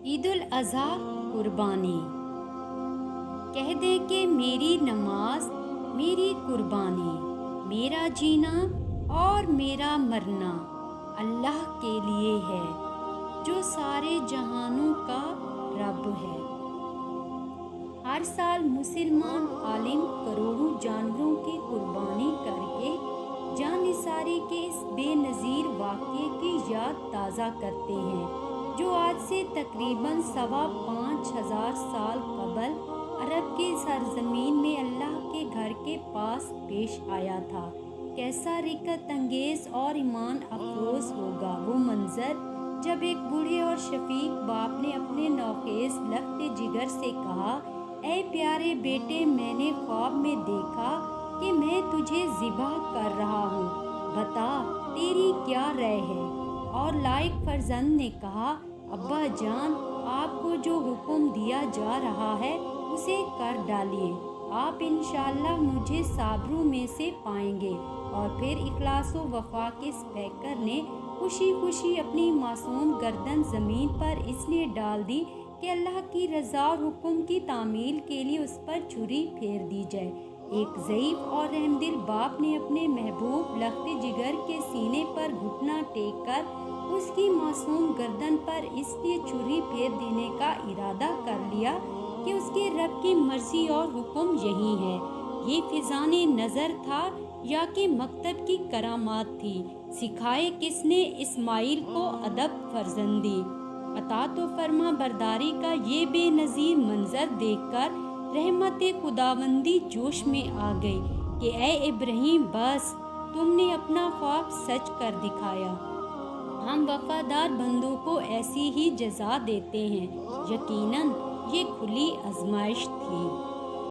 عید الاضحیٰ قربانی۔ کہہ دے کہ میری نماز میری قربانی، میرا جینا اور میرا مرنا اللہ کے لیے ہے جو سارے جہانوں کا رب ہے۔ ہر سال مسلمان عالم کروڑوں جانوروں کی قربانی کر کے جاں نثاری کے اس بے نظیر واقعے کی یاد تازہ کرتے ہیں جو آج سے تقریباً 5,500 سال قبل عرب کی سرزمین میں اللہ کے گھر کے پاس پیش آیا تھا۔ کیسا رقت انگیز اور ایمان افروز ہوگا وہ منظر جب ایک بوڑھے اور شفیق باپ نے اپنے نوخیز لخت جگر سے کہا، اے پیارے بیٹے، میں نے خواب میں دیکھا کہ میں تجھے ذبح کر رہا ہوں، بتا تیری کیا رائے ہے؟ اور لائق فرزند نے کہا، ابا جان، آپ کو جو حکم دیا جا رہا ہے اسے کر ڈالیے، آپ انشاءاللہ مجھے صابروں میں سے پائیں گے۔ اور پھر اخلاص و وفا کے سپیکر نے خوشی خوشی اپنی معصوم گردن زمین پر اس لیے ڈال دی کہ اللہ کی رضا اور حکم کی تعمیل کے لیے اس پر چھری پھیر دی جائے۔ ایک ضعیف اور رحم دل باپ نے اپنے محبوب لخت جگر کے سینے پر گھٹنا ٹیک کر اس کی معصوم گردن پر اس لیے چھری پھیر دینے کا ارادہ کر لیا کہ اس کے رب کی مرضی اور حکم یہی ہے۔ یہ فیضان نظر تھا یا کہ مکتب کی کرامات تھی؟ سکھائے کس نے اسماعیل کو ادب فرزندی؟ اطاعت و فرما برداری کا یہ بے نظیر منظر دیکھ کر رحمت خداوندی جوش میں آ گئی کہ اے ابراہیم، بس تم نے اپنا خواب سچ کر دکھایا، ہم وفادار بندوں کو ایسی ہی جزا دیتے ہیں۔ یقیناً یہ کھلی آزمائش تھی۔